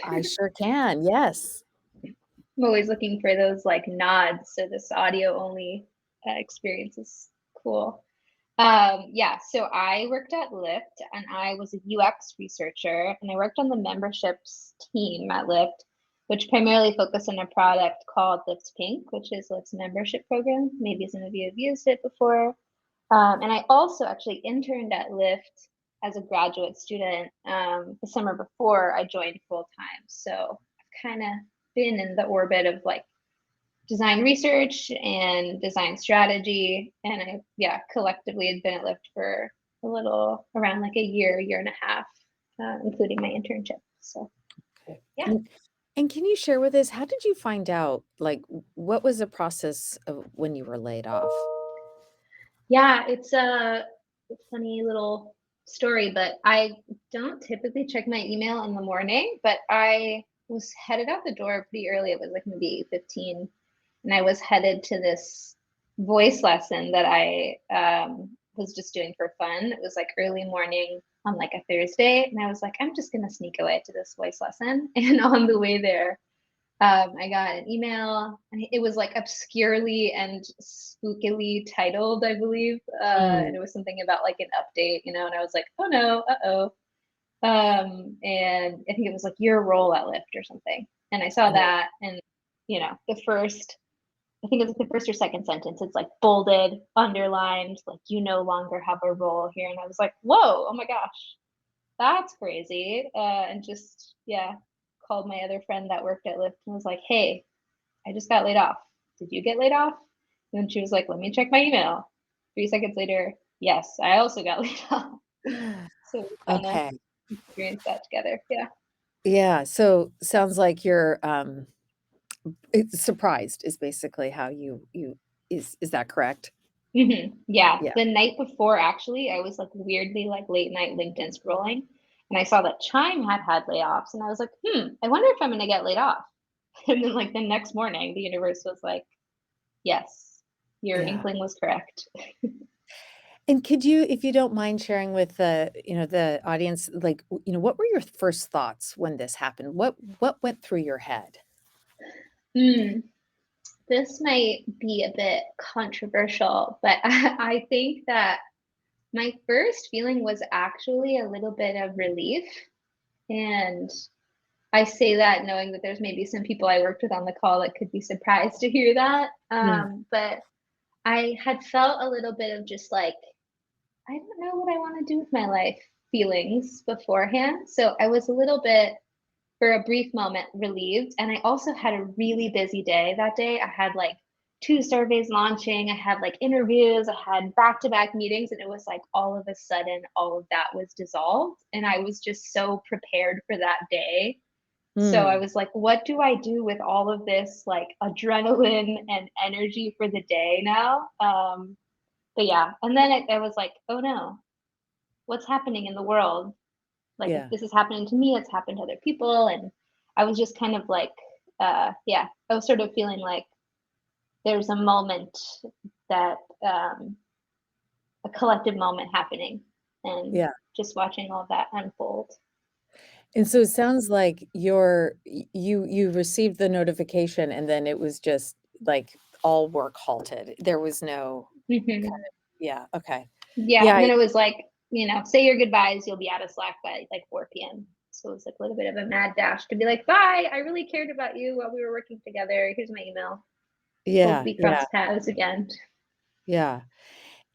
I sure can. Yes. I'm always looking for those like nods. So this audio only experience is cool. Yeah, so I worked at Lyft and I was a UX researcher and I worked on the memberships team at Lyft, which primarily focused on a product called Lyft Pink, which is Lyft's membership program. Maybe some of you have used it before. And I also actually interned at Lyft as a graduate student the summer before I joined full time. So I've kind of been in the orbit of like design research and design strategy. And I, yeah, collectively had been at Lyft for a little around like a year and a half, including my internship. So, Okay. yeah. And can you share with us, how did you find out, like, what was the process of when you were laid off? Yeah, it's a funny little story, but I don't typically check my email in the morning, but I was headed out the door pretty early. It was like maybe 8:15, and I was headed to this voice lesson that I was just doing for fun. It was like early morning on like a Thursday, and I was like, I'm just gonna sneak away to this voice lesson. And on the way there, I got an email, and it was like obscurely and spookily titled, I believe, and Mm, it was something about like an update, and I was like, oh no, uh-oh. And I think it was like your role at Lyft or something. And I saw oh, that, and the first, I think it's like the first or second sentence, it's like bolded, underlined, like you no longer have a role here. And I was like, whoa, oh my gosh, that's crazy. And just, yeah, called my other friend that worked at Lyft and was like, hey, I just got laid off. Did you get laid off? And she was like, let me check my email. 3 seconds later, yes, I also got laid off. So we kind of okay. experienced that together. Yeah. Yeah, so sounds like you're, it's surprised is basically how you is that correct? Yeah. Yeah. The night before, actually, I was like weirdly like late night LinkedIn scrolling, and I saw that Chime had layoffs, and I was like, I wonder if I'm gonna get laid off. And then like the next morning, the universe was like, yes, your Yeah. inkling was correct. And could you, if you don't mind sharing with the audience, like, what were your first thoughts when this happened? What went through your head? Hmm. This might be a bit controversial, but I think that my first feeling was actually a little bit of relief. And I say that knowing that there's maybe some people I worked with on the call that could be surprised to hear that. Mm, But I had felt a little bit of just like, I don't know what I want to do with my life feelings beforehand. So I was a little bit, for a brief moment, relieved. And I also had a really busy day that day. I had like two surveys launching, I had like interviews, I had back to back meetings, and it was like all of a sudden, all of that was dissolved. And I was just so prepared for that day. So I mm, was like, what do I do with all of this like adrenaline and energy for the day now? But yeah, and then I was like, oh no, what's happening in the world? Like if yeah. this is happening to me, it's happened to other people. And I was just kind of like, yeah, I was sort of feeling like there's a moment that a collective moment happening, and Yeah. just watching all that unfold. And so it sounds like you received the notification and then it was just like all work halted. There was no kind Hmm. of, yeah, okay. Yeah, Yeah, and then it was like, say your goodbyes, you'll be out of Slack by like 4 p.m. So it was like a little bit of a mad dash to be like, bye, I really cared about you while we were working together. Here's my email. Hope yeah, we yeah, cross paths again. yeah.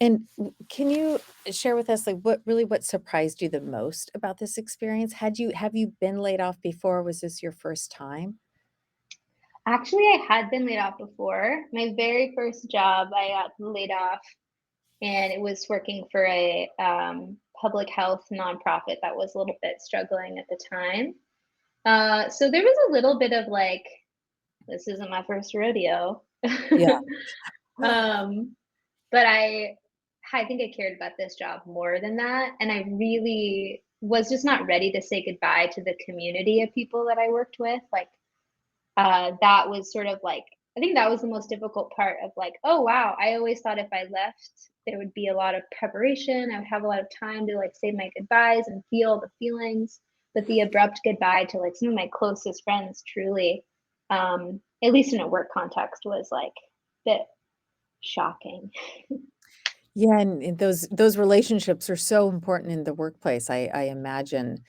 And can you share with us, like, what surprised you the most about this experience? Have you been laid off before? Was this your first time? Actually, I had been laid off before. My very first job, I got laid off, and it was working for a public health nonprofit that was a little bit struggling at the time. So there was a little bit of like, this isn't my first rodeo. Yeah. um, but I think I cared about this job more than that, and I really was just not ready to say goodbye to the community of people that I worked with. Like that was sort of like, I think that was the most difficult part of like, oh wow, I always thought if I left, there would be a lot of preparation. I would have a lot of time to like say my goodbyes and feel the feelings. But the abrupt goodbye to like some of my closest friends, truly, at least in a work context, was like a bit shocking. Yeah, and those relationships are so important in the workplace. I imagine,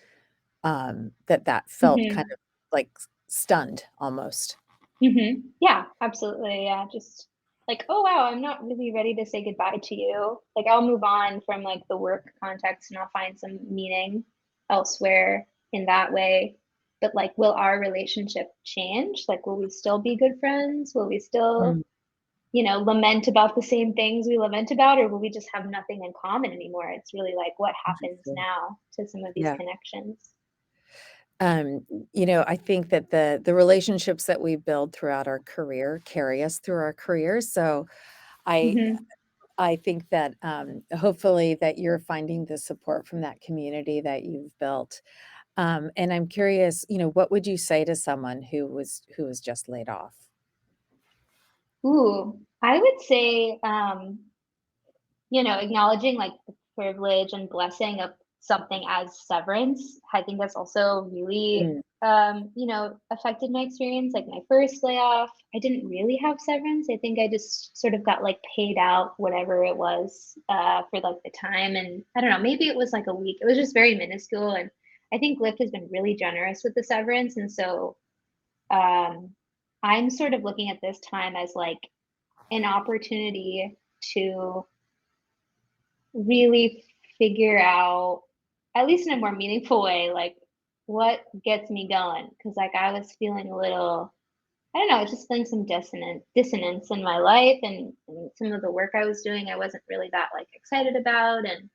that that felt kind Hmm. of, like, stunned almost. Yeah, absolutely. Yeah, just like, oh wow, I'm not really ready to say goodbye to you. Like, I'll move on from like the work context and I'll find some meaning elsewhere in that way. But like, will our relationship change? Like, will we still be good friends? Will we still, Mm, lament about the same things we lament about, or will we just have nothing in common anymore? It's really like what happens interesting. now to some of these Yeah. connections. I think that the relationships that we build throughout our career carry us through our careers, so I Hmm. I think that, hopefully that you're finding the support from that community that you've built. And I'm curious, what would you say to someone who was just laid off? Ooh, I would say, acknowledging like the privilege and blessing of something as severance, I think that's also really, Mm, affected my experience. Like my first layoff, I didn't really have severance. I think I just sort of got like paid out whatever it was for like the time. And I don't know, maybe it was like a week. It was just very minuscule. And I think Lyft has been really generous with the severance. And so um, I'm sort of looking at this time as like an opportunity to really figure out, at least in a more meaningful way, like what gets me going. Cause like I was feeling a little, I don't know, I was just feeling some dissonance in my life and some of the work I was doing, I wasn't really that like excited about. And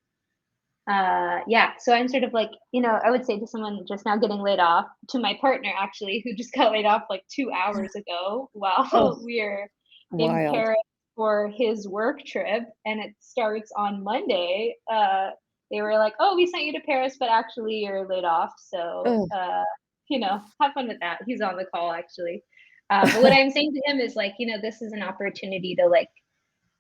yeah, so I'm sort of like, I would say to someone just now getting laid off, to my partner actually, who just got laid off like 2 hours ago oh, while we're in wild. Paris for his work trip, and it starts on Monday. They were like, "Oh, we sent you to Paris, but actually you're laid off." So, Ugh. have fun with that. He's on the call actually. But what I'm saying to him is like, this is an opportunity to like,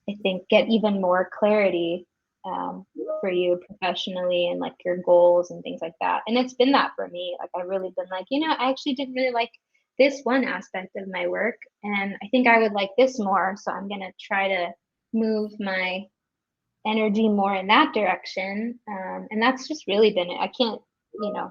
I think, get even more clarity for you professionally and like your goals and things like that. And it's been that for me. Like, I've really been like, I actually didn't really like this one aspect of my work. And I think I would like this more. So I'm going to try to move my energy more in that direction. And that's just really been it. I can't,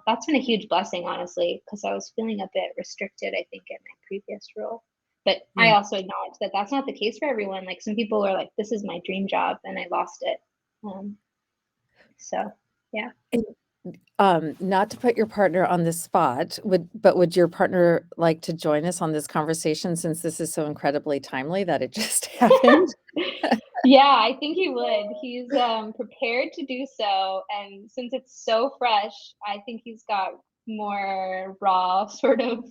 that's been a huge blessing, honestly, because I was feeling a bit restricted, I think, in my previous role. But I Yeah. also acknowledge that that's not the case for everyone. Like some people are like, this is my dream job, and I lost it. Um, so, yeah. And, not to put your partner on the spot, would your partner like to join us on this conversation since this is so incredibly timely that it just happened? Yeah, I think he would. He's prepared to do so, and since it's so fresh, I think he's got more raw, sort of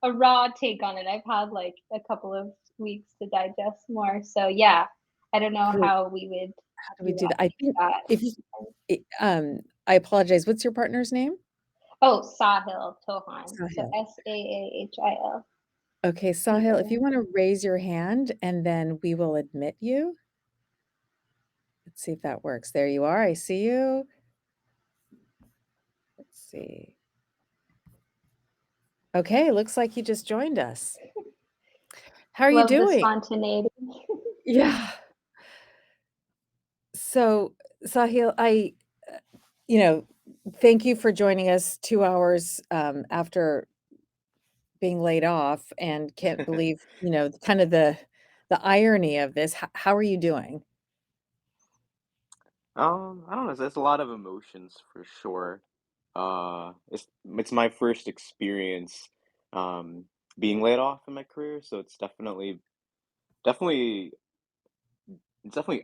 a raw take on it. I've had like a couple of weeks to digest more, so yeah, I don't know Great. how we would How do we do do that? I think that. if you I apologize, what's your partner's name? Oh, Sahil Tohan. So Sahil. Saahil. Okay, Sahil, if you wanna raise your hand, and then we will admit you. Let's see if that works. There you are, I see you. Let's see. Okay, looks like you just joined us. How are you Love the doing? spontaneity. Yeah. So, Sahil, uh, you know, thank you for joining us 2 hours, after being laid off and can't believe, kind of the irony of this. How are you doing? I don't know. There's a lot of emotions for sure. It's my first experience um, being laid off in my career, so definitely it's definitely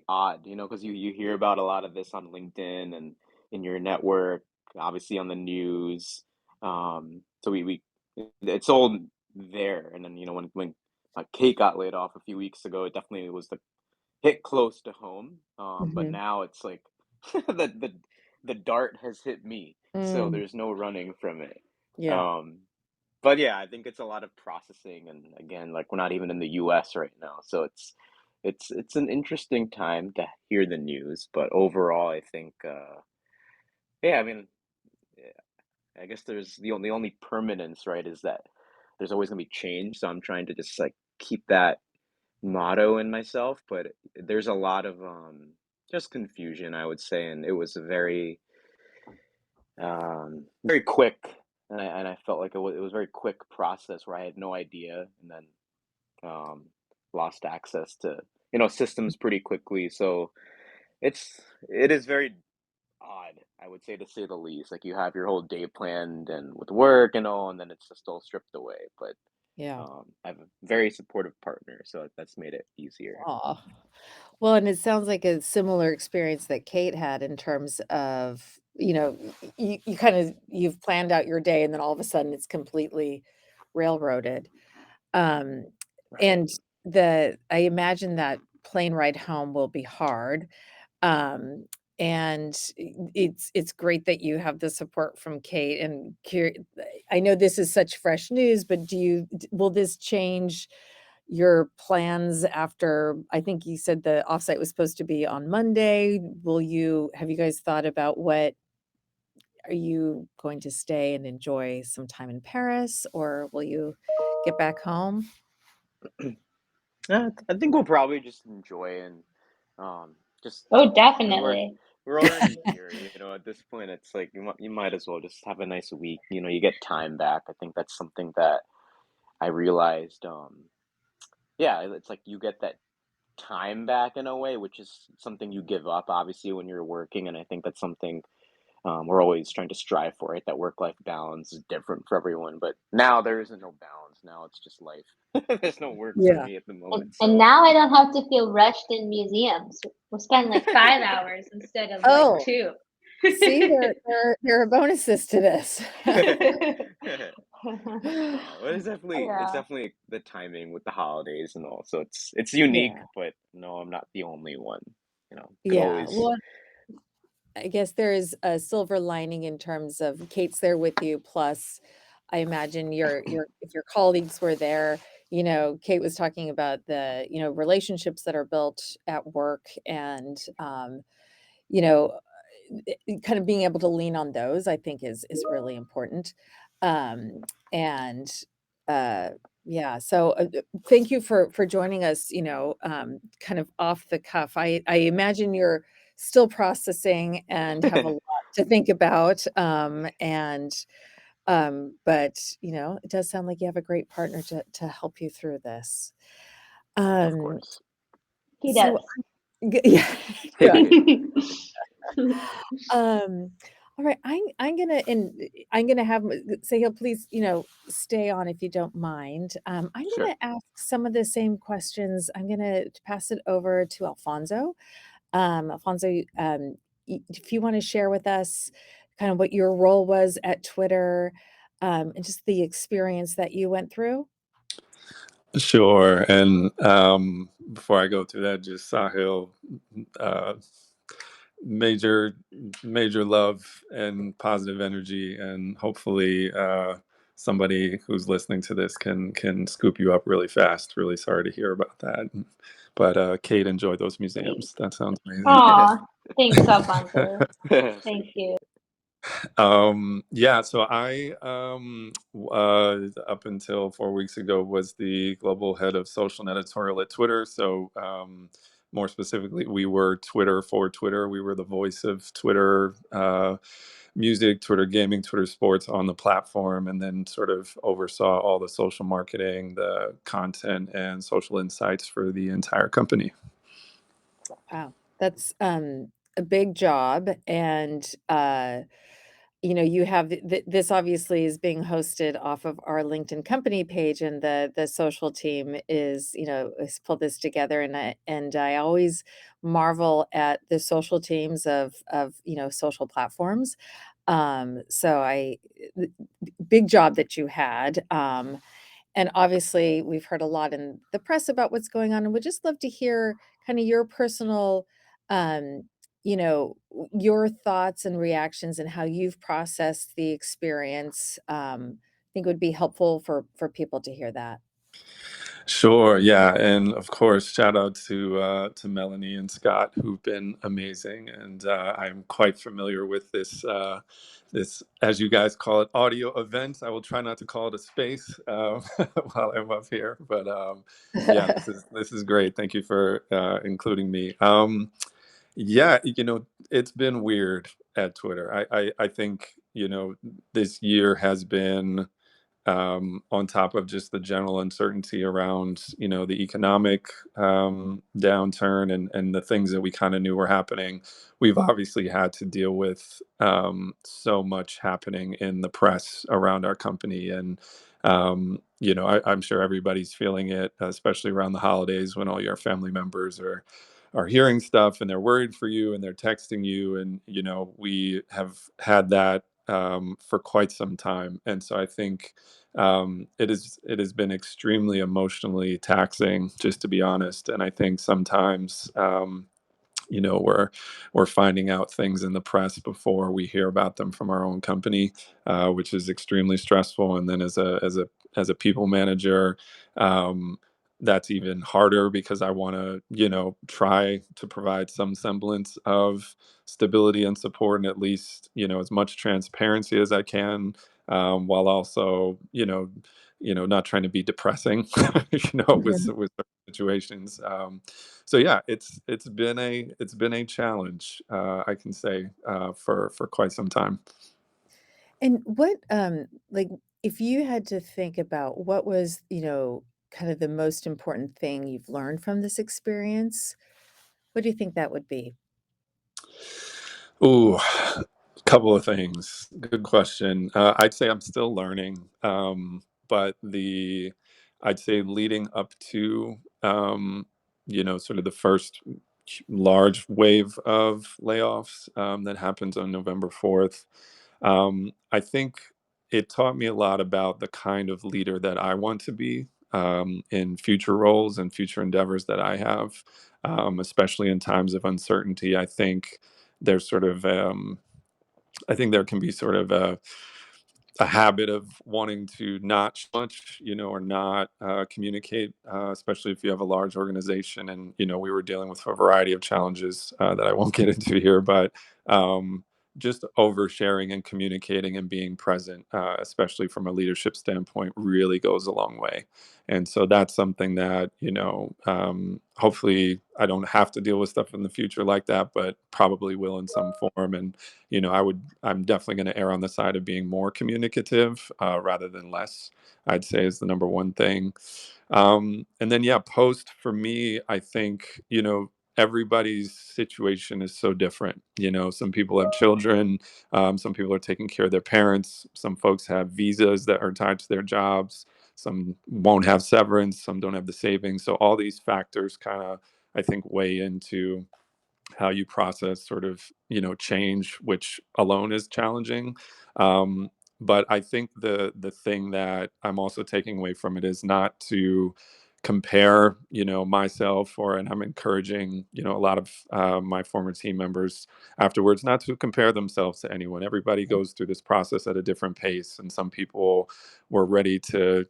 odd, because you hear about a lot of this on LinkedIn and in your network, obviously on the news. So we it's all there, and then when Kate got laid off a few weeks ago, it definitely was the hit close to home, but Mhm. now it's like the dart has hit me, so Mm, there's no running from it. yeah. Um, but yeah, I think it's a lot of processing, and again, like we're not even in the US right now, so it's an interesting time to hear the news, but overall, I think, yeah, I mean, yeah, I guess there's the only permanence, right, is that there's always gonna be change, so I'm trying to just, like, keep that motto in myself, but there's a lot of, just confusion, I would say, and it was a very quick, and I felt like it was a very quick process where I had no idea, and then, um, lost access to, systems pretty quickly, so it is very odd, I would say the least. Like you have your whole day planned and with work and all, and then it's just all stripped away. But Yeah. I have a very supportive partner, so that's made it easier. Aw. Well, and it sounds like a similar experience that Kate had in terms of, you you've planned out your day and then all of a sudden it's completely railroaded. Um, Right. and I imagine that plane ride home will be hard. Um, and it's great that you have the support from Kate and I know this is such fresh news, but will this change your plans after I think you said the offsite was supposed to be on Monday? Have you guys thought about what are you going to stay and enjoy some time in Paris, or will you get back home? I think we'll probably just enjoy and um, just Oh, because we're definitely. we're already here. At this point, it's like you might as well just have a nice week. You get time back. I think that's something that I realized. Yeah, it's like you get that time back in a way, which is something you give up obviously when you're working, and I think that's something we're always trying to strive for, right? That work-life balance is different for everyone, but now there isn't no balance. Now it's just life. There's no work for Yeah. me at the And, moment, and so now I don't have to feel rushed in museums. We'll spend like 5 hours instead of like Oh, two. see, there are bonuses to this. no, it's Yeah. definitely the timing with the holidays and all. So it's unique, Yeah. but no, I'm not the only one. Could Yeah. always. Well, I guess there is a silver lining in terms of Kate's there with you, plus I imagine your if your colleagues were there, Kate was talking about the, relationships that are built at work and you know, kind of being able to lean on those, I think is really important. Um, and uh, yeah, so thank you for joining us. Kind of off the cuff. I imagine you're still processing and have a lot to think about. But it does sound like you have a great partner to help you through this. Of Um, course. He so does. yeah, good. Yeah. Um, all right, I'm gonna have Sahil, please, stay on if you don't mind. I'm Sure. gonna ask some of the same questions. I'm gonna pass it over to Alfonso. Alfonso, if you want to share with us kind of what your role was at Twitter, and just the experience that you went through. Sure. And before I go through that, just Sahil, uh, major, major love and positive energy, and hopefully somebody who's listening to this can scoop you up really fast. Really sorry to hear about that. But Kate, enjoy those Sweet. museums. That sounds amazing. Aw, thanks, Alfonso. Thank Sweet. you. Yeah, so I up until 4 weeks ago was the global head of social and editorial at Twitter. So more specifically, we were Twitter for Twitter. We were the voice of Twitter music, Twitter gaming, Twitter sports on the platform, and then sort of oversaw all the social marketing, the content, and social insights for the entire company. Wow, that's a big job, and you have this obviously is being hosted off of our LinkedIn company page, and the social team is pulled this together, and I always marvel at the social teams of social platforms. So big job that you had. And obviously, we've heard a lot in the press about what's going on, and would just love to hear kind of your personal, your thoughts and reactions and how you've processed the experience. I think would be helpful for people to hear that. Sure, yeah, and of course, shout out to Melanie and Scott, who've been amazing, and I'm quite familiar with this, as you guys call it, audio event. I will try not to call it a space while I'm up here, but yeah, this is great. Thank you for including me. Yeah, it's been weird at Twitter. I think this year has been on top of just the general uncertainty around the economic downturn and the things that we kind of knew were happening. We've obviously had to deal with so much happening in the press around our company, and I'm sure everybody's feeling it, especially around the holidays when all your family members are hearing stuff and they're worried for you and they're texting you, and we have had that for quite some time. And so I think it has been extremely emotionally taxing, just to be honest. And I think sometimes we're finding out things in the press before we hear about them from our own company, which is extremely stressful. And then as a people manager, um, that's even harder because I want to try to provide some semblance of stability and support, and at least as much transparency as I can, while also not trying to be depressing, with Mhm. certain situations. So yeah, it's been a challenge, I can say, for quite some time. And what, like, if you had to think about what was, kind of the most important thing you've learned from this experience, what do you think that would be? Ooh, couple of things. Good question. I'd say I'm still learning, but I'd say leading up to sort of the first large wave of layoffs that happens on November 4th. I think it taught me a lot about the kind of leader that I want to be in future roles and future endeavors that I have, especially in times of uncertainty. There's sort of I think there can be sort of a habit of wanting to not much, or not communicate, especially if you have a large organization. And we were dealing with a variety of challenges that I won't get into here, but um, just oversharing and communicating and being present, especially from a leadership standpoint, really goes a long way. And so that's something that hopefully I don't have to deal with stuff in the future like that, but probably will in some form. And I'm definitely going to err on the side of being more communicative rather than less, I'd say, is the number one thing. And then, yeah, post for me, I think, everybody's situation is so different. Some people have children, some people are taking care of their parents, some folks have visas that are tied to their jobs, some won't have severance, some don't have the savings. So all these factors kind of, I think, weigh into how you process sort of change, which alone is challenging. But I think the thing that I'm also taking away from it is not to compare myself, and I'm encouraging a lot of my former team members afterwards not to compare themselves to anyone. Everybody goes through this process at a different pace, and some people were ready to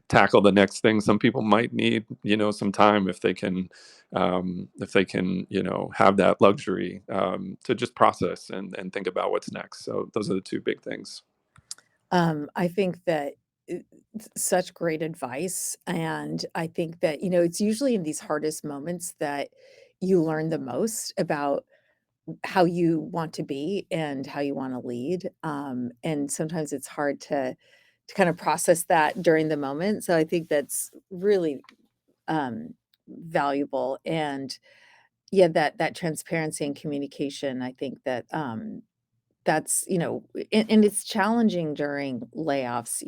tackle the next thing. Some people might need some time if they can have that luxury to just process and think about what's next. So those are the two big things. I think that such great advice, and I think that, it's usually in these hardest moments that you learn the most about how you want to be and how you wanna lead, and sometimes it's hard to kind of process that during the moment, so I think that's really, valuable, and, yeah, that transparency and communication, I think that, that's, and it's challenging during layoffs,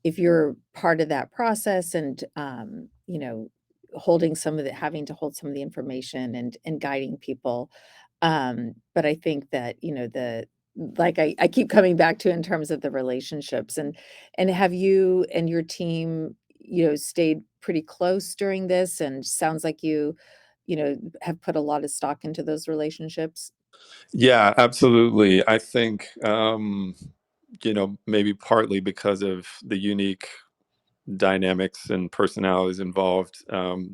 if you're part of that process and, holding some of the having to hold some of the information and guiding people. But I think that, like I keep coming back to in terms of the relationships and have you and your team, stayed pretty close during this and sounds like have put a lot of stock into those relationships? Yeah, absolutely. I think maybe partly because of the unique dynamics and personalities involved.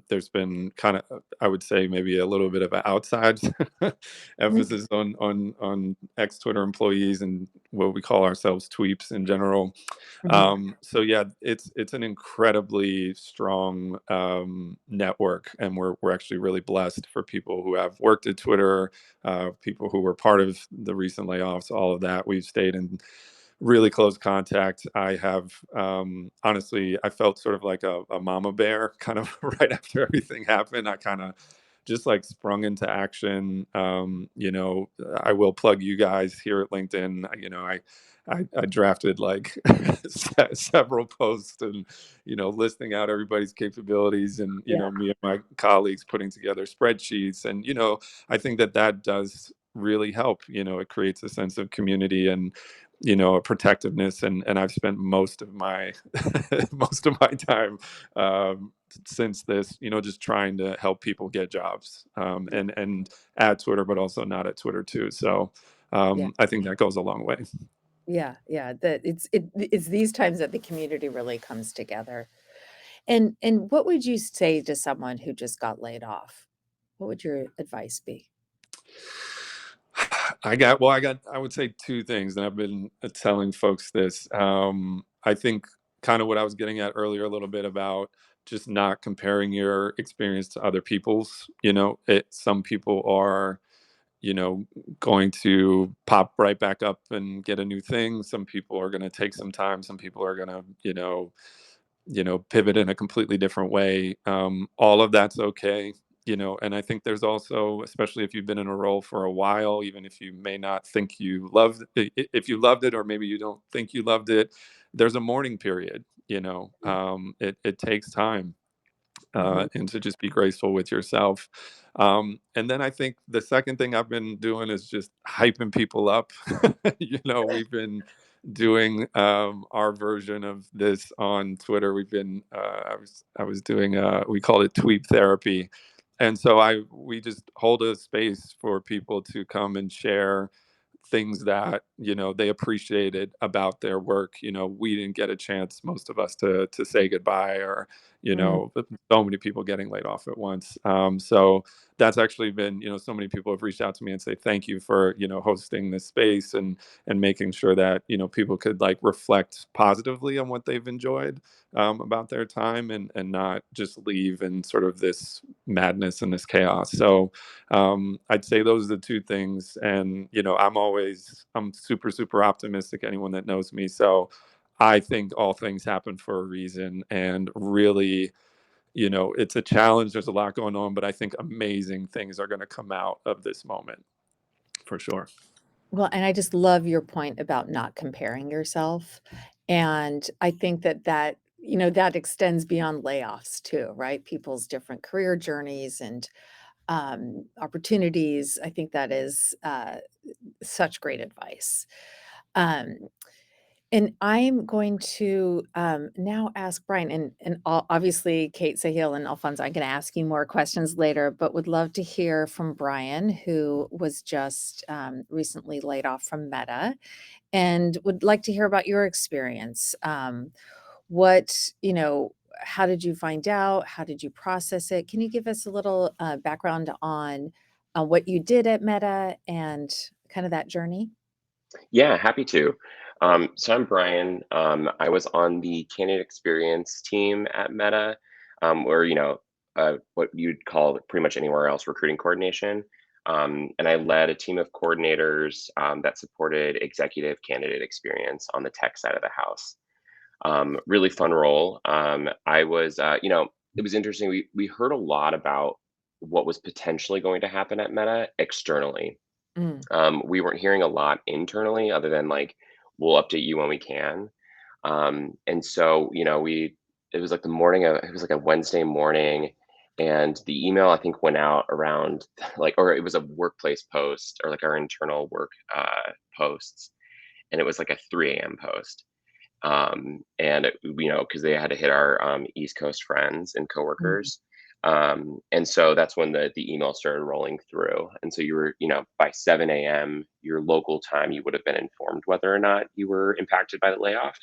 There's been kind of, I would say, maybe a little bit of an outside Mhm, emphasis on ex Twitter employees and what we call ourselves tweeps in general. mhm. So yeah, it's an incredibly strong network, and we're actually really blessed for people who have worked at Twitter, people who were part of the recent layoffs, all of that. We've stayed in really close contact. I have, honestly, I felt sort of like a mama bear kind of right after everything happened. I kind of just like sprung into action. I will plug you guys here at LinkedIn. I drafted like several posts and, listing out everybody's capabilities, and, Yeah, me and my colleagues putting together spreadsheets. And, I think that does really help. It creates a sense of community and, a protectiveness. And I've spent most of my most of my time, since this, just trying to help people get jobs, and at Twitter, but also not at Twitter too. So yeah, I think that goes a long way. yeah, yeah, that it's these times that the community really comes together. And what would you say to someone who just got laid off? What would your advice be? I would say two things, and I've been telling folks this. I think kind of what I was getting at earlier a little bit about just not comparing your experience to other people's. Some people are, you know, going to pop right back up and get a new thing. Some people are going to take some time. Some people are going to, pivot in a completely different way. All of that's okay. And I think there's also, especially if you've been in a role for a while, even if you may not think you loved it, if you loved it, or maybe you don't think you loved it, there's a mourning period. Mm, It takes time, mhm, and to just be graceful with yourself. And then I think the second thing I've been doing is just hyping people up. We've been doing, our version of this on Twitter. I was doing, we called it tweet therapy. And so we just hold a space for people to come and share things that they appreciated about their work. We didn't get a chance, most of us, to say goodbye, or mhm, so many people getting laid off at once. So that's actually been, so many people have reached out to me and say thank you for, hosting this space, and making sure that people could like reflect positively on what they've enjoyed, about their time, and not just leave in sort of this madness and this chaos. So I'd say those are the two things. And I'm super, super optimistic, anyone that knows me. So I think all things happen for a reason. And really, it's a challenge. There's a lot going on, but I think amazing things are going to come out of this moment, for sure. well, and I just love your point about not comparing yourself, and I think that extends beyond layoffs too, right? People's different career journeys and, opportunities. I think that is, such great advice. Um, and I'm going to, now ask Brian, and obviously, Kate, Sahil, and Alfonso, I'm gonna ask you more questions later, but would love to hear from Brian, who was just, recently laid off from Meta, and would like to hear about your experience. What how did you find out? How did you process it? Can you give us a little, background on, what you did at Meta and kind of that journey? Yeah, happy to. So I'm Brian. I was on the candidate experience team at Meta, where what you'd call pretty much anywhere else recruiting coordination. And I led a team of coordinators that supported executive candidate experience on the tech side of the house. Really fun role. It was interesting. We heard a lot about what was potentially going to happen at Meta externally. Mm, We weren't hearing a lot internally other than like, we'll update you when we can. And so, it was like it was like a Wednesday morning, and the email I think went out around like, or it was a workplace post or like our internal work posts, and it was like a 3 a.m. post. Because they had to hit our East Coast friends and mhm, coworkers. And so that's when the email started rolling through. And so you were, by 7 a.m., your local time, you would have been informed whether or not you were impacted by the layoff.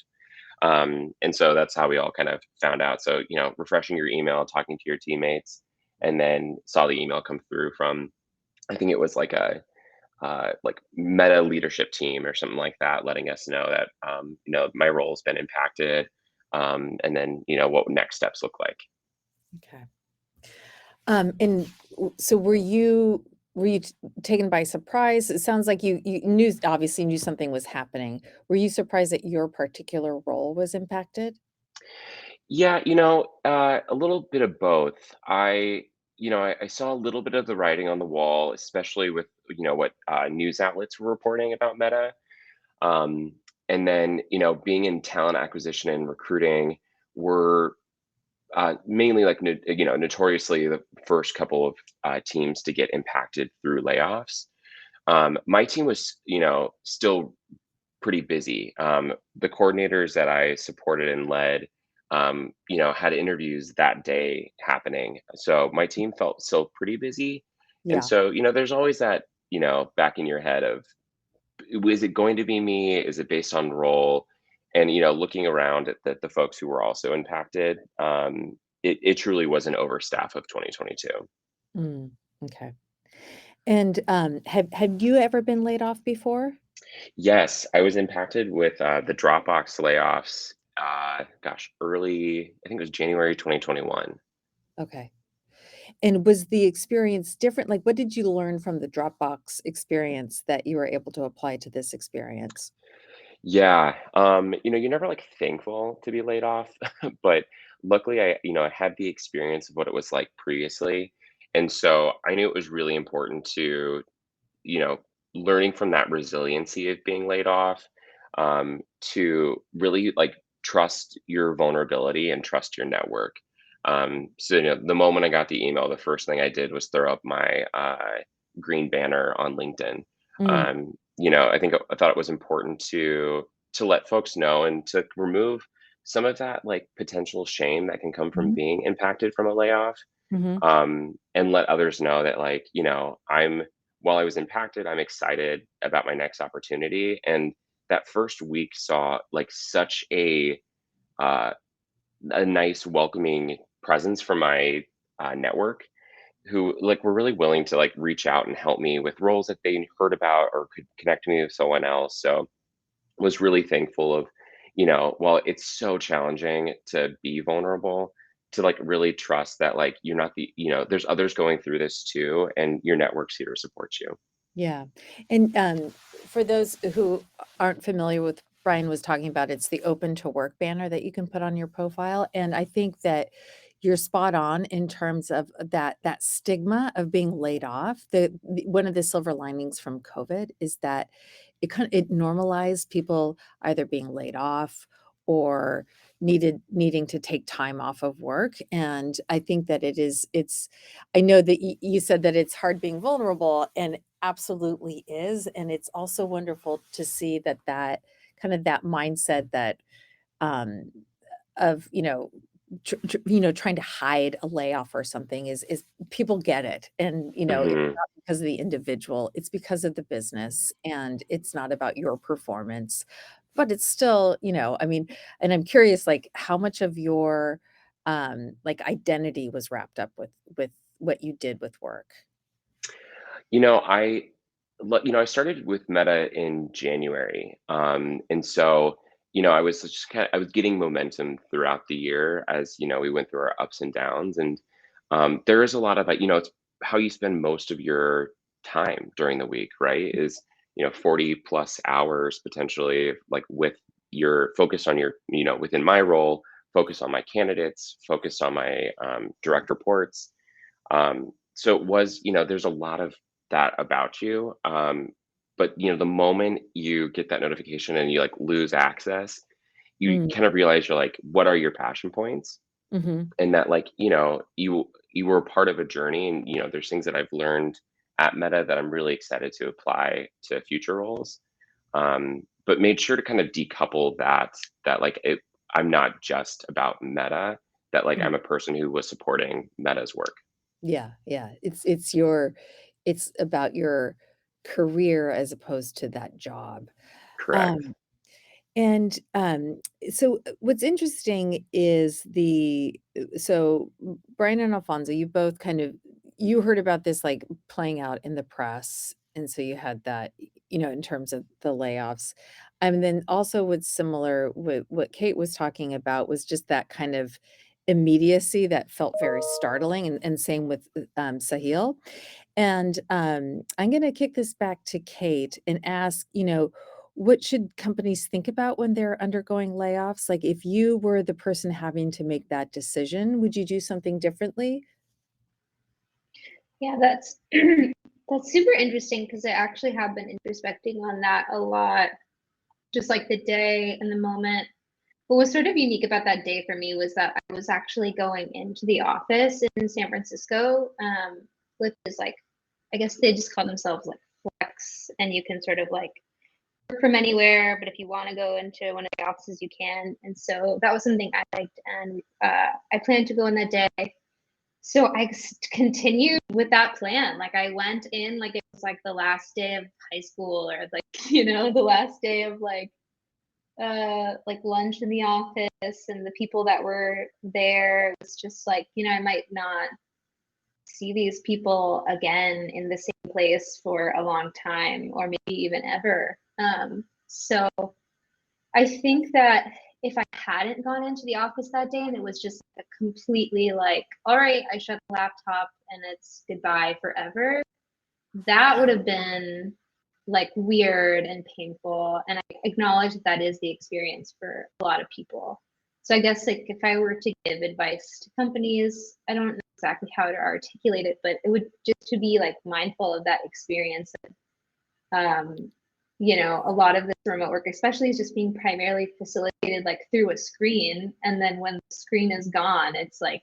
And so that's how we all kind of found out. So, refreshing your email, talking to your teammates, and then saw the email come through from, I think it was like a like meta leadership team or something like that, letting us know that my role's been impacted, and then what next steps look like. Okay. And so were you taken by surprise? It sounds like you knew, obviously knew something was happening. Were you surprised that your particular role was impacted? Yeah, a little bit of both. I saw a little bit of the writing on the wall, especially with what news outlets were reporting about Meta. Um, and then being in talent acquisition and recruiting were mainly like notoriously the first couple of teams to get impacted through layoffs. My team was still pretty busy. The coordinators that I supported and led, had interviews that day happening. So my team felt still pretty busy. And Yeah. so, there's always that, back in your head of, is it going to be me? Is it based on role? And, looking around at the folks who were also impacted, it truly was an overstaff of 2022. Mm, okay. And have you ever been laid off before? Yes, I was impacted with the Dropbox layoffs. I think it was January 2021. Okay. And was the experience different? Like, what did you learn from the Dropbox experience that you were able to apply to this experience? Yeah, you're never like thankful to be laid off, but luckily I had the experience of what it was like previously, and so I knew it was really important to you know, learning from that resiliency of being laid off, to really like trust your vulnerability and trust your network. So the moment I got the email, the first thing I did was throw up my green banner on LinkedIn. Mm, I thought it was important to let folks know and to remove some of that like potential shame that can come from mhm, being impacted from a layoff, mhm, and let others know that like while I was impacted, I'm excited about my next opportunity. And that first week saw like such uh, a nice welcoming presence from my network, who like were really willing to like reach out and help me with roles that they heard about or could connect me with someone else. So was really thankful of, while it's so challenging to be vulnerable, to like really trust that like you're not there's others going through this too, and your network's here to support you. yeah. And for those who aren't familiar with Brian was talking about, it's the open to work banner that you can put on your profile. And I think that you're spot on in terms of that stigma of being laid off. One of the silver linings from COVID is that it normalized people either being laid off or needing to take time off of work. And I think that it's I know that you said that it's hard being vulnerable, and absolutely is. And it's also wonderful to see that kind of that mindset that um of trying to hide a layoff or something is people get it. And it's Hmm. not because of the individual, it's because of the business, and it's not about your performance. But it's still, I mean, and I'm curious, like, how much of your like identity was wrapped up with what you did with work. You know, I I started with Meta in January. And so, I was just I was getting momentum throughout the year as, we went through our ups and downs. And there is a lot of like, it's how you spend most of your time during the week, right? Is, 40 plus hours potentially like with your focus on your, within my role, focus on my candidates, focus on my direct reports. So it was, there's a lot of that about you. But the moment you get that notification and you like lose access, you Mm, kind of realize you're like, what are your passion points? mhm. And that like, you were a part of a journey, and there's things that I've learned at Meta that I'm really excited to apply to future roles. But made sure to kind of decouple that like I'm not just about Meta, that like Mm. I'm a person who was supporting Meta's work. Yeah, yeah. It's about your career as opposed to that job. Correct. Um, And so what's interesting is so Brian and Alfonso, you both you heard about this like playing out in the press. And so you had that, in terms of the layoffs. And then also what's similar with what Kate was talking about was just that kind of immediacy that felt very startling, and same with Sahil. And I'm going to kick this back to Kate and ask, what should companies think about when they're undergoing layoffs? Like, if you were the person having to make that decision, would you do something differently? Yeah, that's that's super interesting because I actually have been introspecting on that a lot. Just like the day and the moment. What was sort of unique about that day for me was that I was actually going into the office in San Francisco, which is like, I guess they just call themselves like flex, and you can sort of like work from anywhere, but if you want to go into one of the offices, you can. And so that was something I liked, and I planned to go in that day. So I continued with that plan. Like I went in like it was like the last day of high school, or like, the last day of like lunch in the office, and the people that were there, it was just like, I might not see these people again in the same place for a long time, or maybe even ever. So I think that if I hadn't gone into the office that day and it was just a completely like, all right, I shut the laptop and it's goodbye forever, that would have been like weird and painful. And I acknowledge that that is the experience for a lot of people. So I guess like if I were to give advice to companies, I don't know exactly how to articulate it, but it would just to be like mindful of that experience. Um, a lot of this remote work, especially, is just being primarily facilitated like through a screen. And then when the screen is gone, it's like,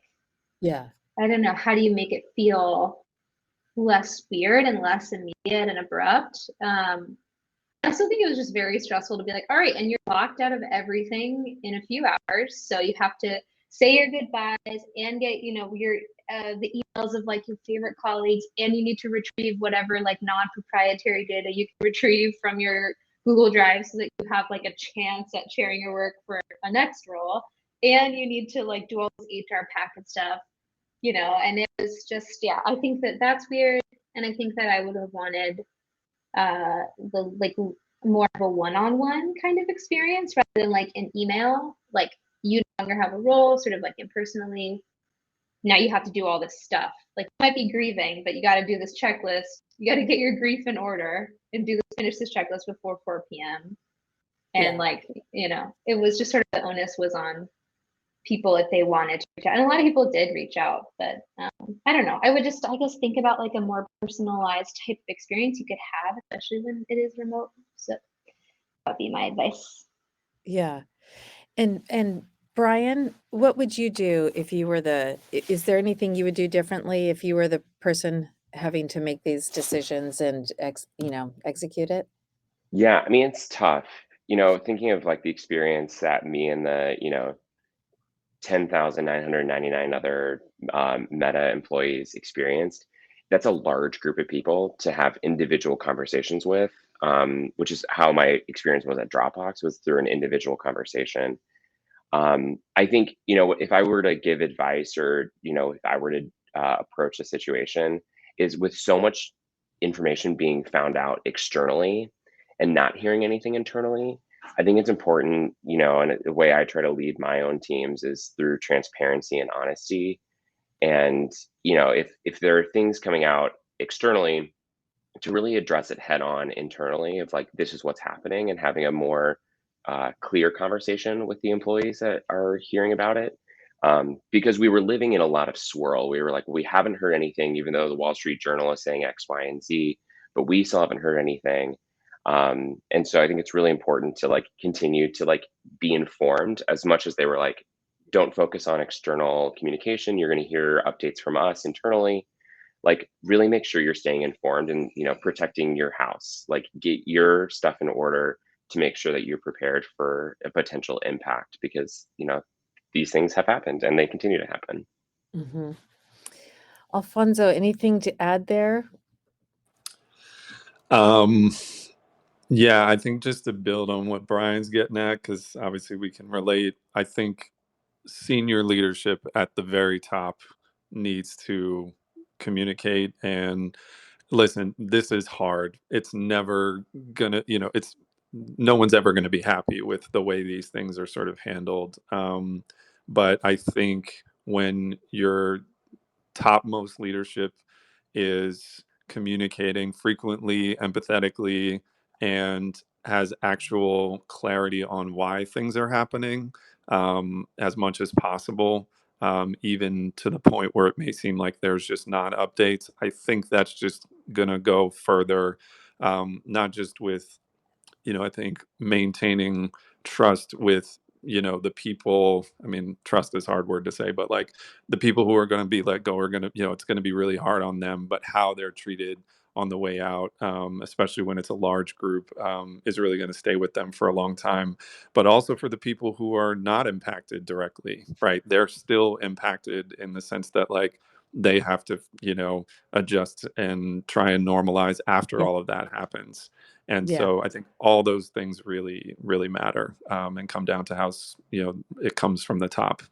Yeah. I don't know, how do you make it feel less weird and less immediate and abrupt? I still think it was just very stressful to be like, all right, and you're locked out of everything in a few hours. So you have to say your goodbyes and get, your the emails of like your favorite colleagues, and you need to retrieve whatever like non-proprietary data you can retrieve from your Google Drive so that you have like a chance at sharing your work for a next role. And you need to like do all this HR packet stuff, and it was just, yeah, I think that that's weird. And I think that I would have wanted the like more of a one-on-one kind of experience rather than like an email. Like you no longer have a role, sort of like impersonally. Now you have to do all this stuff. Like you might be grieving, but you got to do this checklist. You got to get your grief in order and finish this checklist before 4 p.m. And Yeah. like, it was just sort of the onus was on people if they wanted to reach out. And a lot of people did reach out, but I don't know. I would just, I guess, think about like a more personalized type of experience you could have, especially when it is remote. So that'd be my advice. Yeah. And Brian, what would you do if you were is there anything you would do differently if you were the person having to make these decisions and execute it? Yeah, I mean, it's tough. Thinking of like the experience that me and the, 10,999 other Meta employees experienced, that's a large group of people to have individual conversations with, which is how my experience was at Dropbox, was through an individual conversation. I think, if I were to give advice, or, if I were to approach a situation, is with so much information being found out externally and not hearing anything internally. I think it's important, and the way I try to lead my own teams is through transparency and honesty. And, if there are things coming out externally, to really address it head on internally of like, this is what's happening, and having a more clear conversation with the employees that are hearing about it. Because we were living in a lot of swirl. We were like, we haven't heard anything, even though the Wall Street Journal is saying X, Y, and Z, but we still haven't heard anything. And so I think it's really important to like continue to like be informed, as much as they were like, don't focus on external communication. You're going to hear updates from us internally. Like really make sure you're staying informed, and protecting your house. Like get your stuff in order to make sure that you're prepared for a potential impact, because these things have happened and they continue to happen. Hmm. Alfonso, anything to add there? Um, Yeah, I think just to build on what Brian's getting at, because obviously we can relate, I think senior leadership at the very top needs to communicate and listen. This is hard. It's never gonna, it's no one's ever going to be happy with the way these things are sort of handled. But I think when your topmost leadership is communicating frequently, empathetically, and has actual clarity on why things are happening, as much as possible, even to the point where it may seem like there's just non updates. I think that's just going to go further, not just with, I think maintaining trust with, the people. I mean, trust is a hard word to say, but like the people who are going to be let go are going to, it's going to be really hard on them, but how they're treated on the way out, especially when it's a large group, is really going to stay with them for a long time. But also for the people who are not impacted directly, right? They're still impacted in the sense that like they have to, adjust and try and normalize after Yeah. all of that happens. And Yeah. so I think all those things really, really matter, and come down to how it comes from the top.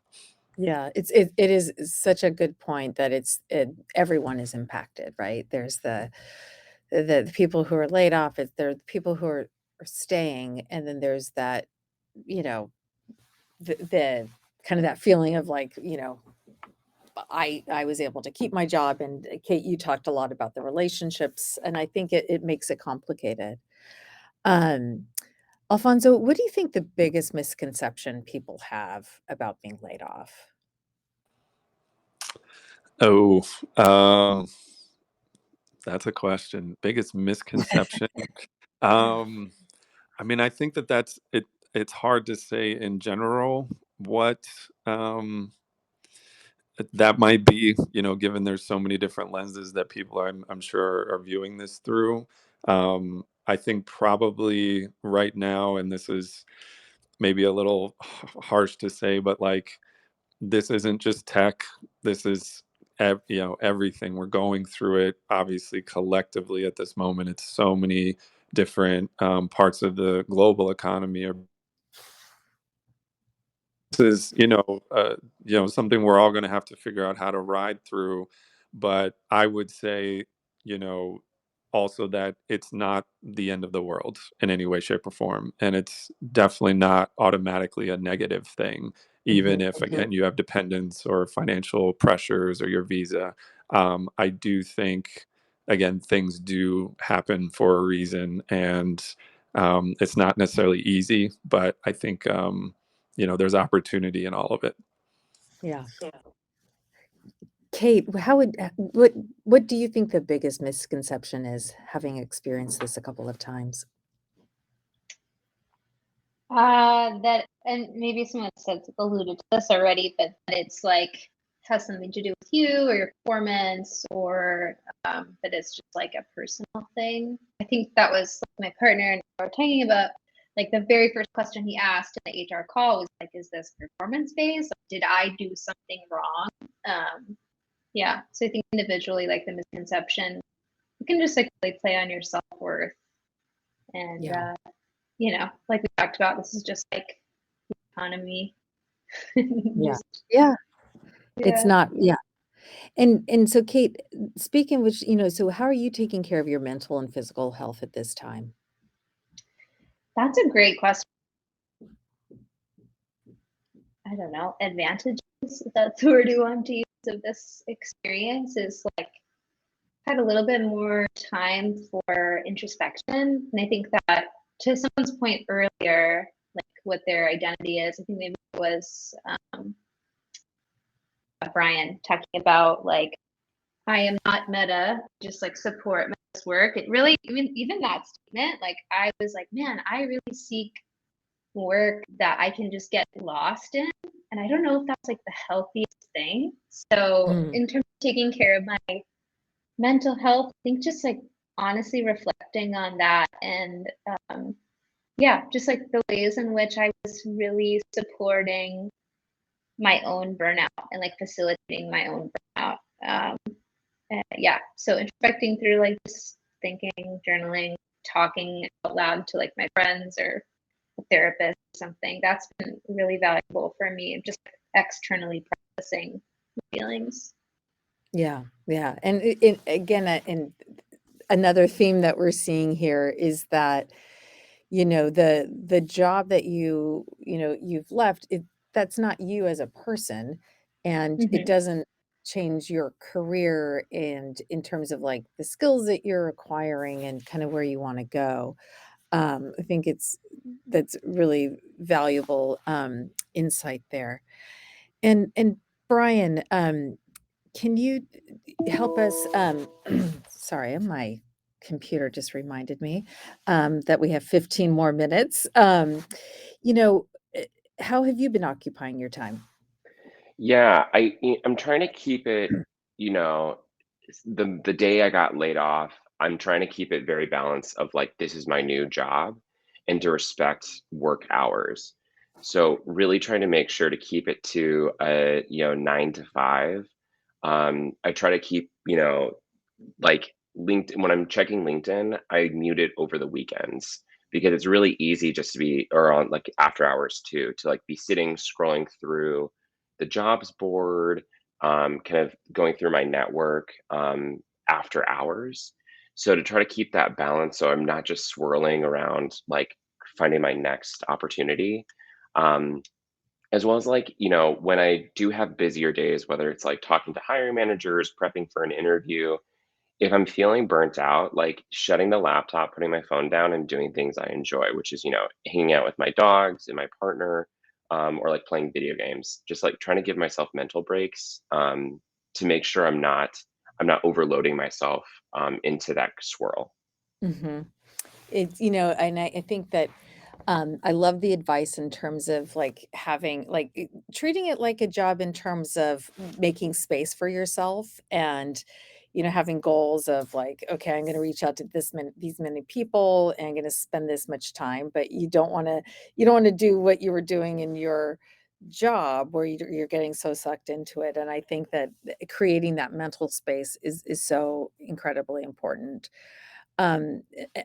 Yeah, it is such a good point that everyone is impacted, right? There's the people who are laid off, there are the people who are staying, and then there's that, you know, the kind of that feeling of like, I was able to keep my job, and Kate, you talked a lot about the relationships, and I think it makes it complicated. Um, Alfonso, what do you think the biggest misconception people have about being laid off? Oh, um, that's a question. Biggest misconception. Um, I mean, I think that's it. It's hard to say in general what, um, that might be, given there's so many different lenses that people I'm sure are viewing this through. I think probably right now, and this is maybe a little harsh to say, but like this isn't just tech. This is everything. We're going through it. Obviously, collectively at this moment, it's so many different, parts of the global economy are. This is, something we're all going to have to figure out how to ride through. But I would say, you know also that it's not the end of the world in any way, shape, or form, and it's definitely not automatically a negative thing, even Mhm. if again you have dependents or financial pressures or your visa. I do think, again, things do happen for a reason, and it's not necessarily easy, but I think, there's opportunity in all of it. Yeah. Kate, how would what do you think the biggest misconception is, having experienced this a couple of times? That, and maybe someone said alluded to this already, but that it's like has something to do with you or your performance, or that it's just like a personal thing. I think that was like my partner and I were talking about, like the very first question he asked in the HR call was like, "Is this performance based? Did I do something wrong?" Yeah, so I think individually, like the misconception, you can just like really play on your self worth, and Yeah. like we talked about, this is just like economy. Yeah. Just, Yeah. It's yeah, not, yeah. And so Kate, speaking which, so how are you taking care of your mental and physical health at this time? that's a great question. I don't know, advantages, if that's the word you want to use, of this experience is like had a little bit more time for introspection. And I think that, to someone's point earlier, like what their identity is, I think maybe it was Brian talking about like, I am not Meta, just like support Meta's work. It really, even that statement, like I was like, man, I really seek work that I can just get lost in. And I don't know if that's like the healthiest thing. So Mm, in terms of taking care of my mental health, I think just like honestly reflecting on that, and yeah, just like the ways in which I was really supporting my own burnout and like facilitating my own burnout. Yeah, so introspecting through like just thinking, journaling, talking out loud to like my friends or a therapist or something. That's been really valuable for me, just externally processing feelings. Yeah, yeah, and again, and another theme that we're seeing here is that, the job that you've left, that's not you as a person, and it Mm-hmm. doesn't change your career and in terms of like the skills that you're acquiring and kind of where you want to go. I think that's really valuable insight there. And Brian, can you help us? Sorry, my computer just reminded me that we have 15 more minutes. You know, eh, how have you been occupying your time? Yeah, I'm trying to keep it, you know, the day I got laid off, I'm trying to keep it very balanced of like this is my new job and to respect work hours. So really trying to make sure to keep it to a, 9 to 5. I try to keep, like LinkedIn when I'm checking LinkedIn, I mute it over the weekends because it's really easy just to be or on like after hours too, to like be sitting scrolling through the jobs board, kind of going through my network after hours. So to try to keep that balance so I'm not just swirling around like finding my next opportunity. Um, as well as like, when I do have busier days, whether it's like talking to hiring managers, prepping for an interview, if I'm feeling burnt out, like shutting the laptop, putting my phone down, and doing things I enjoy, which is, hanging out with my dogs and my partner, or like playing video games, just like trying to give myself mental breaks to make sure I'm not overloading myself into that swirl. Hmm. It's, and I think that I love the advice in terms of like having like treating it like a job in terms of making space for yourself and having goals of like, okay, I'm going to reach out to these many people and I'm going to spend this much time, but you don't want to do what you were doing in your job where you're getting so sucked into it. And I think that creating that mental space is so incredibly important.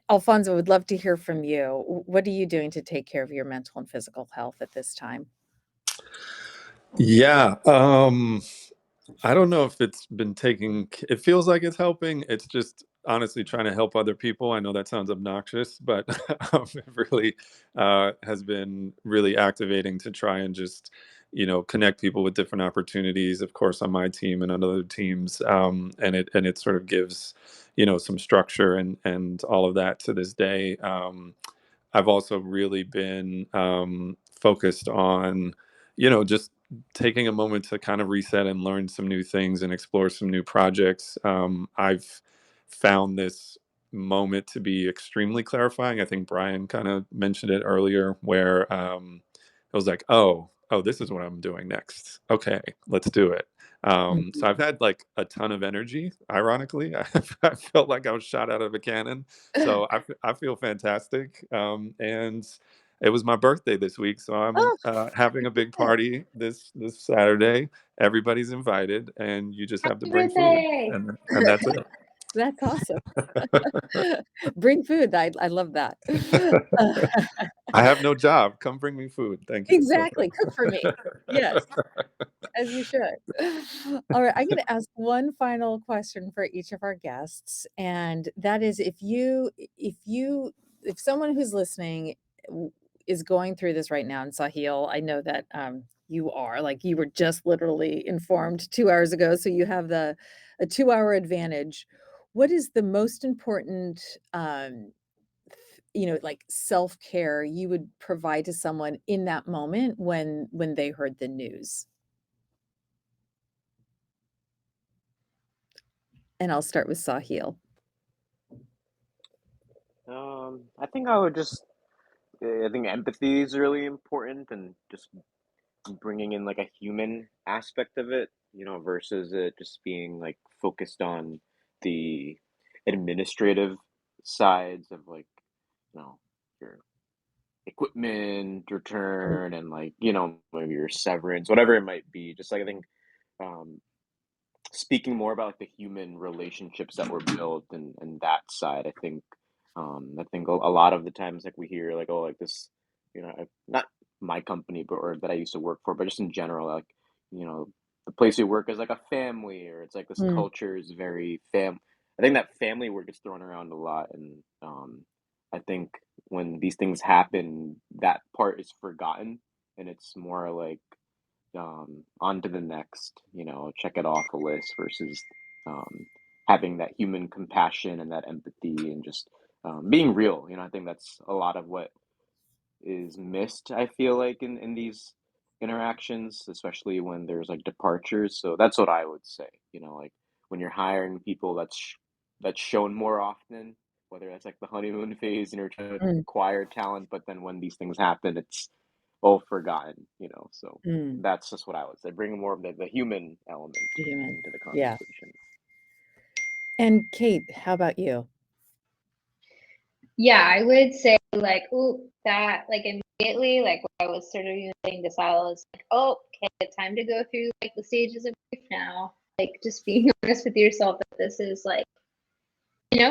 Alfonso, would love to hear from you. What are you doing to take care of your mental and physical health at this time? Yeah. I don't know if it's been taking, it feels like it's helping. It's just honestly trying to help other people. I know that sounds obnoxious, but it really has been really activating to try and just, connect people with different opportunities, of course, on my team and on other teams. And it sort of gives, some structure and all of that to this day. I've also really been focused on, just taking a moment to kind of reset and learn some new things and explore some new projects. I've found this moment to be extremely clarifying. I think Brian kind of mentioned it earlier, where I was like, oh, this is what I'm doing next. Okay, let's do it. So Mhm. I've had like a ton of energy. Ironically, I felt like I was shot out of a cannon. So I feel fantastic. And it was my birthday this week, so I'm Oh, having a big party this Saturday. Everybody's invited, and you just have to Happy bring food, birthday! and that's it. that's awesome. Bring food. I love that. I have no job. Come bring me food. Thank you. Exactly. Cook for me. Yes. As you should. All right, I'm gonna ask one final question for each of our guests, and that is if someone who's listening is going through this right now, and Sahil, I know that you are, like you were just literally informed 2 hours ago, so you have a 2 hour advantage. What is the most important like self-care you would provide to someone in that moment when they heard the news? And I'll start with Sahil. I think I would just. I think empathy is really important, and just bringing in like a human aspect of it, versus it just being like focused on the administrative sides of like, your equipment return and like, maybe your severance, whatever it might be. Just like I think um speaking more about like the human relationships that were built and that side, I think I think a lot of the times, like we hear, like, oh, like this, not my company, but or that I used to work for, but just in general, like, the place we work is like a family, or it's like this Mm, culture is very fam. I think that family word gets thrown around a lot, and I think when these things happen, that part is forgotten, and it's more like on to the next, check it off a list versus um, having that human compassion and that empathy and just being real. I think that's a lot of what is missed, I feel like, in these interactions, especially when there's like departures. So that's what I would say, like when you're hiring people, that's shown more often, whether that's like the honeymoon phase and you're trying to mm, acquire talent, but then when these things happen, it's all forgotten. So mm. that's just what I would say. Bring more of the human element Human. into the Yeah. conversation. And Kate, how about you? Yeah, I would say like, ooh, that like immediately, like when I was sort of using this, I was like, oh, okay, time to go through like the stages of grief now. Like just being honest with yourself that this is like,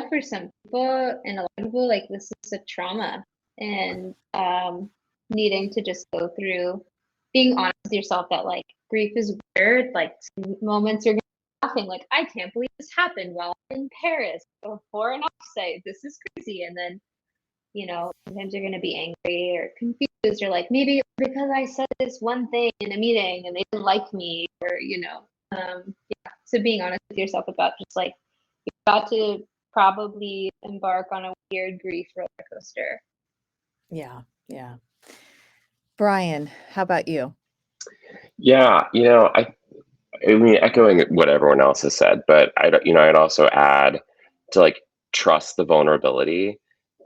for some people and a lot of people, like this is a trauma and needing to just go through being honest with yourself that like grief is weird. Like some moments you're gonna be laughing, like, I can't believe this happened while I'm in Paris before an offsite. This is crazy. And then sometimes you're going to be angry or confused or like maybe because I said this one thing in a meeting and they didn't like me yeah. So being honest with yourself about just like you've got to probably embark on a weird grief roller coaster. Yeah. Yeah. Brian, how about you? Yeah, I mean, echoing what everyone else has said, but I'd also add to like trust the vulnerability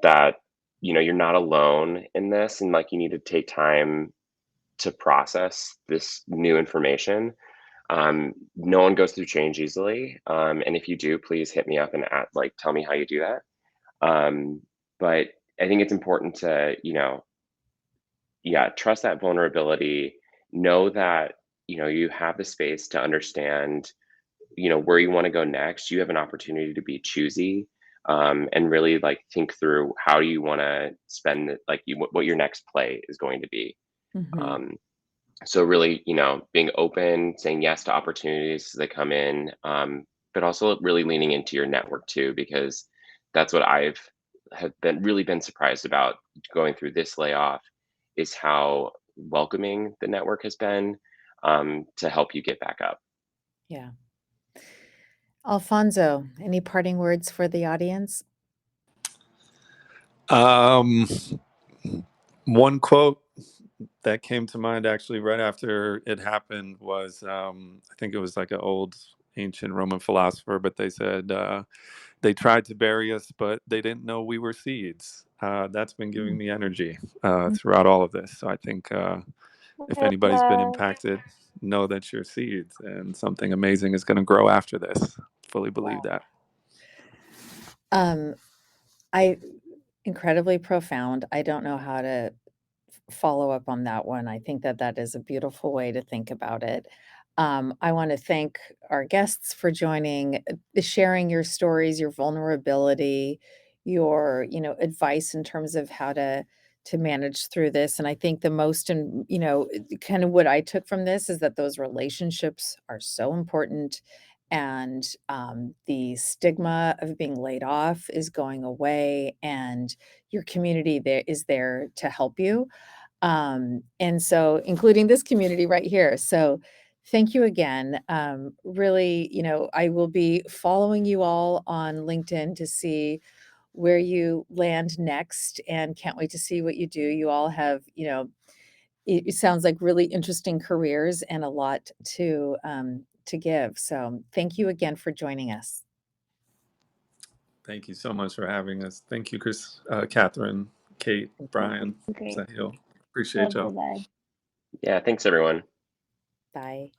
that, you're not alone in this, and like you need to take time to process this new information. No one goes through change easily. And if you do, please hit me up and tell me how you do that. But I think it's important to, yeah, trust that vulnerability, know that, you have the space to understand, where you want to go next. You have an opportunity to be choosy, and really like think through how you want to spend what your next play is going to be. Mhm. Um, so really, being open, saying yes to opportunities as they come in, but also really leaning into your network too, because that's what have been surprised about going through this layoff, is how welcoming the network has been, to help you get back up. Yeah. Alfonso, any parting words for the audience? Um, one quote that came to mind actually right after it happened was, I think it was like an old ancient Roman philosopher, but they said, they tried to bury us, but they didn't know we were seeds. That's been giving Mm. me energy throughout all of this. So I think if anybody's been impacted, know that you're seeds and something amazing is going to grow after this. Fully believe Wow. that. Um, I incredibly profound. I don't know how to follow up on that one. I think that that is a beautiful way to think about it. I want to thank our guests for joining, sharing your stories, your vulnerability, your advice in terms of how to manage through this. And I think the most, and kind of what I took from this is that those relationships are so important, and the stigma of being laid off is going away, and your community there is there to help you, and so including this community right here. So thank you again. Really, I will be following you all on LinkedIn to see where you land next, and can't wait to see what you do. You all have, it sounds like really interesting careers and a lot to give. So thank you again for joining us. Thank you so much for having us. Thank you, Chris, Catherine, Kate, Thank you. Brian, Great. Sahil. Appreciate Love the y'all. vibe. Yeah, thanks everyone. Bye.